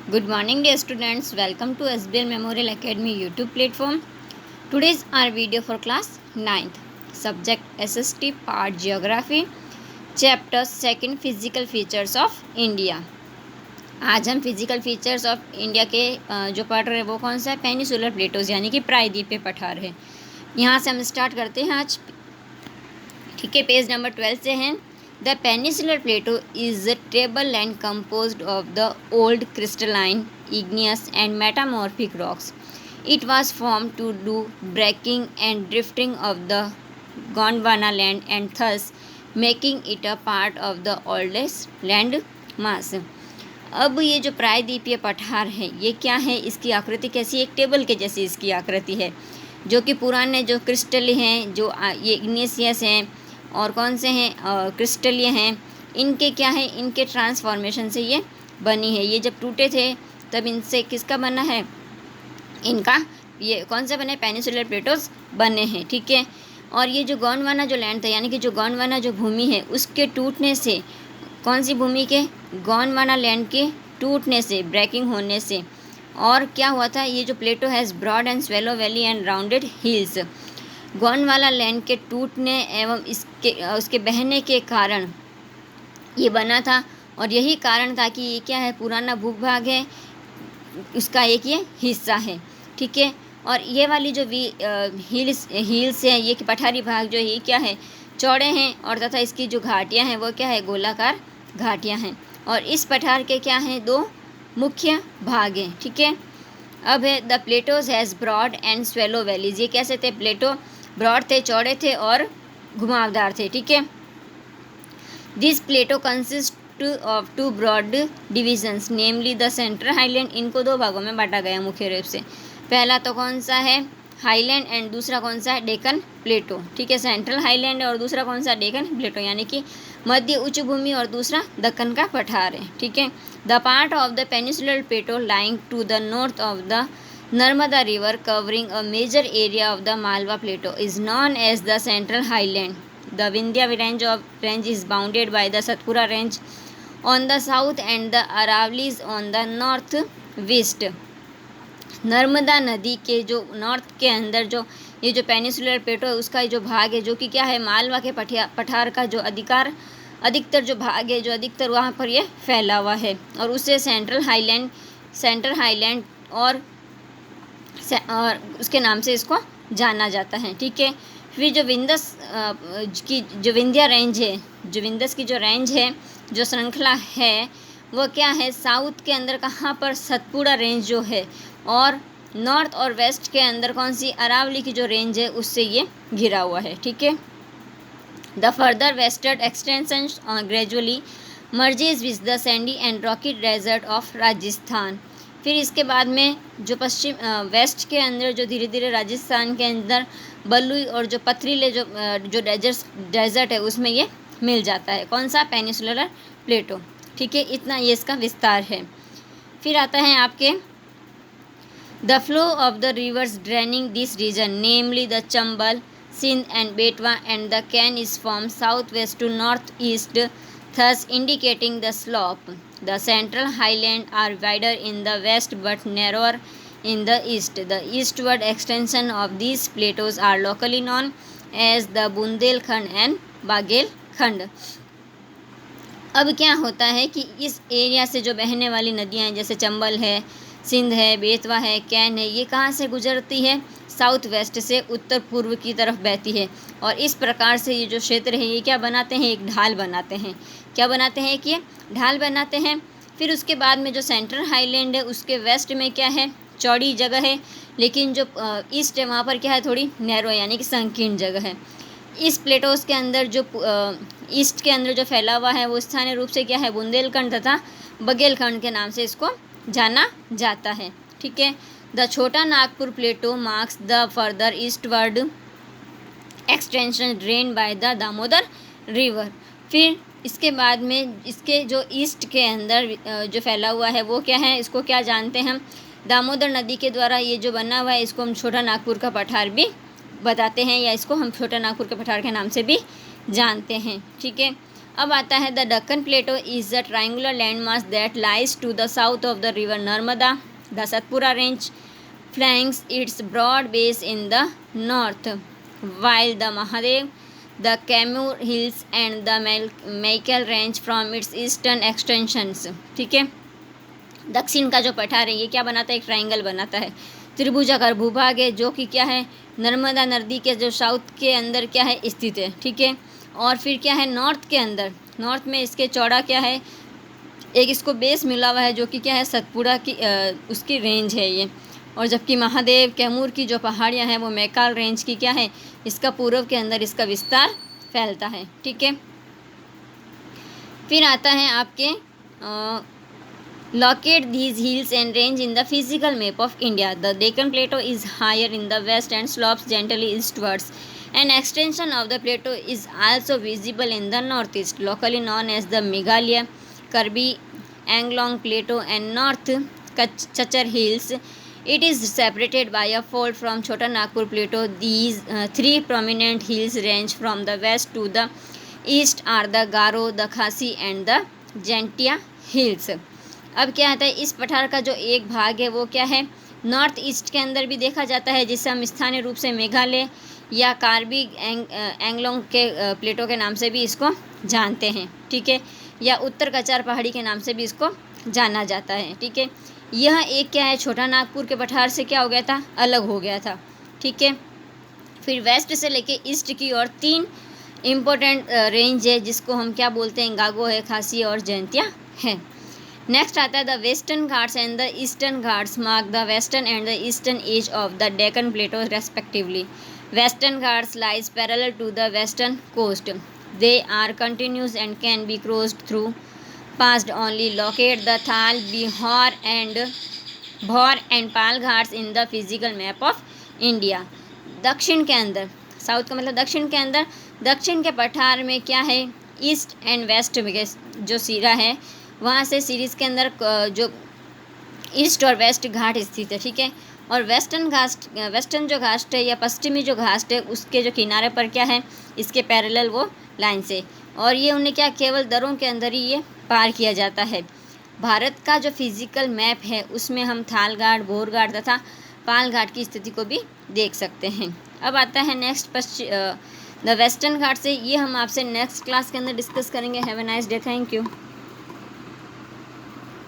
Good morning, dear students. Welcome to SBL Memorial Academy YouTube platform. Today's our video for class 9th. Subject SST Part Geography. Chapter 2 Physical Features of India. आज हम physical features of India के जो पढ़ रहे हैं वो कौन सा है, पेनिसुलर प्लेटोज यानी कि प्रायद्वीपीय पठार है। यहाँ से हम स्टार्ट करते हैं आज। ठीक है, पेज नंबर 12 से हैं। The peninsular plateau is a tableland composed of the old crystalline, igneous and metamorphic rocks. It was formed to do breaking and drifting of the Gondwana land and thus making it a part of the oldest land mass. अब ये जो प्रायद्वीपीय पठार है ये क्या है, इसकी आकृति कैसी, एक टेबल के जैसी इसकी आकृति है, जो कि पुराने जो क्रिस्टल हैं, जो ये इग्नेशियस हैं और कौन से हैं, क्रिस्टलीय हैं, इनके क्या है, इनके ट्रांसफॉर्मेशन से ये बनी है। ये जब टूटे थे तब इनसे किसका बना है, इनका ये कौन सा बने, पेनिसुलर प्लेटोज बने हैं। ठीक है, और ये जो गोंडवाना जो लैंड था यानी कि जो गोंडवाना जो भूमि है उसके टूटने से, कौन सी भूमि के, गोंडवाना लैंड के टूटने से, ब्रेकिंग होने से, और क्या हुआ था, ये जो plateau has broad and shallow valley and rounded hills. Gondwana land के टूटने एवं उसके बहने के कारण ये बना था, और यही कारण था कि ये क्या है, पुराना भूभाग है, उसका एक ये हिस्सा है। ठीक है, और ये वाली जो हिल्स है, ये पठारी भाग जो ये क्या है, चौड़े हैं, और तथा इसकी जो घाटियाँ हैं वो क्या है, गोलाकार घाटियाँ हैं। और इस पठार के क्या हैं, दो मुख्य भाग हैं। ठीक है, अब है the plateaus has broad and shallow valleys. ये कैसे थे, प्लेटो ब्रॉड थे, चौड़े थे और घुमावदार थे। ठीक है, this plateau consist of two broad divisions namely the central highland. इनको दो भागों में बांटा गया मुख्य रूप से। पहला तो कौन सा है, हाईलैंड, एंड दूसरा कौन सा है, डेक्कन प्लेटो। ठीक है, सेंट्रल हाईलैंड है और दूसरा कौन सा, डेक्कन प्लेटो, यानी कि मध्य उच्च भूमि, और दूसरा दक्कन का पठार है। ठीक है, the part of the peninsular plateau lying to the north of the Narmada river covering a major area of the Malwa Plateau is known as the Central Highland. The Vindhya range is bounded by the Satpura range on the south and the Aravallis on the north west. Narmada नदी के जो north के अंदर जो ये जो peninsular प्लेटो है उसका जो भाग है, जो कि क्या है, मालवा के पठार का जो अधिकतर जो भाग है, जो अधिकतर वहाँ पर ये फैला हुआ है, और उससे सेंट्रल हाईलैंड और उसके नाम से इसको जाना जाता है। ठीक है, फिर जो विंध्या रेंज है, जो विंदस की जो रेंज है, जो श्रृंखला है, वो क्या है, साउथ के अंदर कहाँ पर, सतपुड़ा रेंज जो है, और नॉर्थ और वेस्ट के अंदर कौन सी, अरावली की जो रेंज है उससे ये घिरा हुआ है। ठीक है, the further western extension gradually merges with the sandy and rocky desert of Rajasthan. फिर इसके बाद में जो पश्चिम वेस्ट के अंदर जो धीरे धीरे राजस्थान के अंदर बलुई और जो पथरीले जो डेजर्ट है उसमें ये मिल जाता है। कौन सा, पेनिसुलर प्लेटो। ठीक है, इतना ये इसका विस्तार है। फिर आता है आपके the flow of the rivers draining this region namely the Chambal, Sindh and Betwa and the Ken is from south west to north east, thus indicating the slope. The central highlands are wider in the west but narrower in the east. The eastward extension of these plateaus are locally known as the Bundelkhand and Bagelkhand. अब क्या होता है कि इस area से जो बहने वाली नदियाँ हैं, जैसे चंबल है, सिंध है, बेतवा है, कैन है, ये कहाँ से गुजरती है, साउथ वेस्ट से उत्तर पूर्व की तरफ बहती है, और इस प्रकार से ये जो क्षेत्र है ये क्या बनाते हैं, एक ढाल बनाते हैं। क्या बनाते हैं, कि ढाल बनाते हैं। फिर उसके बाद में जो सेंट्रल हाईलैंड है उसके वेस्ट में क्या है, चौड़ी जगह है, लेकिन जो ईस्ट है वहाँ पर क्या है, थोड़ी नैरो यानी कि संकीर्ण जगह है। इस प्लेटोस के अंदर जो ईस्ट के अंदर जो फैला हुआ है वो स्थानीय रूप से क्या है, बुंदेलखंड तथा बघेलखंड के नाम से इसको जाना जाता है। ठीक है, the Chota Nagpur plateau marks the further eastward extension drain by the Damodar river. फिर इसके बाद में इसके जो ईस्ट के अंदर जो फैला हुआ है वो क्या है, इसको क्या जानते हैं हम, दामोदर नदी के द्वारा ये जो बना हुआ है इसको हम छोटा नागपुर का पठार भी बताते हैं, या इसको हम छोटा नागपुर के पठार के नाम से भी जानते हैं। ठीक है, अब आता है the Deccan plateau is the triangular land mass that lies to the south of the river Narmada. The Satpura range flanks its broad base in the north, while the Mahadev, the Kamur Hills and the Maikal range from its eastern extensions. ठीक है, दक्षिण का जो पठार है ये क्या बनाता है, एक ट्राइंगल बनाता है, त्रिभुजाकार भूभाग है जो कि क्या है, नर्मदा नदी के जो साउथ के अंदर क्या है स्थित है. ठीक है, और फिर क्या है, नॉर्थ के अंदर, नॉर्थ में इसके चौड़ा क्या है, एक इसको बेस मिला हुआ है जो कि क्या है, सतपुड़ा की उसकी रेंज है ये. और जबकि महादेव कैमूर की जो पहाड़ियाँ हैं वो मैकाल रेंज की क्या है, इसका पूर्व के अंदर इसका विस्तार फैलता है. ठीक है, फिर आता है आपके locate these hills and range in the physical map of India. The Deccan plateau is higher in the west and slopes gently eastwards. An extension of the plateau is also visible in the northeast, locally known as the Meghalaya, Karbi Anglong Plateau and North Chachar Hills. It is separated by a fold from Chota Nagpur Plateau. These three prominent hills range from the west to the east are the Garo, the Khasi and the Jaintia Hills. अब क्या आता है, इस पठार का जो एक भाग है वो क्या है, नॉर्थ ईस्ट के अंदर भी देखा जाता है, जिसे हम स्थानीय रूप से मेघालय या कार्बी एंगलोंग के प्लेटो के नाम से भी इसको जानते हैं. ठीक है, या उत्तर कचार पहाड़ी के नाम से भी इसको जाना जाता है. ठीक है, यह एक क्या है, छोटा नागपुर के पठार से क्या हो गया था, अलग हो गया था. ठीक है, फिर वेस्ट से लेके ईस्ट की ओर 3 इम्पोर्टेंट रेंज है जिसको हम क्या बोलते हैं, गागो है, खासी और जयंतिया है. नेक्स्ट आता है the Western Ghats and the Eastern Ghats mark the western and the eastern edge of the Deccan plateau respectively. Western Ghats lies parallel to the western coast. They are continuous and can be crossed through passed only. Locate the Thal, Bhor and Pal Ghats in the physical map of India. दक्षिण के अंदर, south का मतलब दक्षिण के अंदर, दक्षिण के पठार में क्या है, ईस्ट एंड वेस्ट में जो सिरा है वहाँ से सीरीज़ के अंदर जो ईस्ट और वेस्ट घाट स्थित है. ठीक है, और वेस्टर्न जो घाट है या पश्चिमी जो घाट है उसके जो किनारे पर क्या है, इसके पैरेलल वो लाइन से, और ये उन्हें क्या केवल दरों के अंदर ही ये पार किया जाता है. भारत का जो फिजिकल मैप है उसमें हम थाल घाट, भोर घाट तथा पाल घाट की स्थिति को भी देख सकते हैं. अब आता है नेक्स्ट द वेस्टर्न घाट से, ये हम आपसे नेक्स्ट क्लास के अंदर डिस्कस करेंगे. Have a nice day, thank you.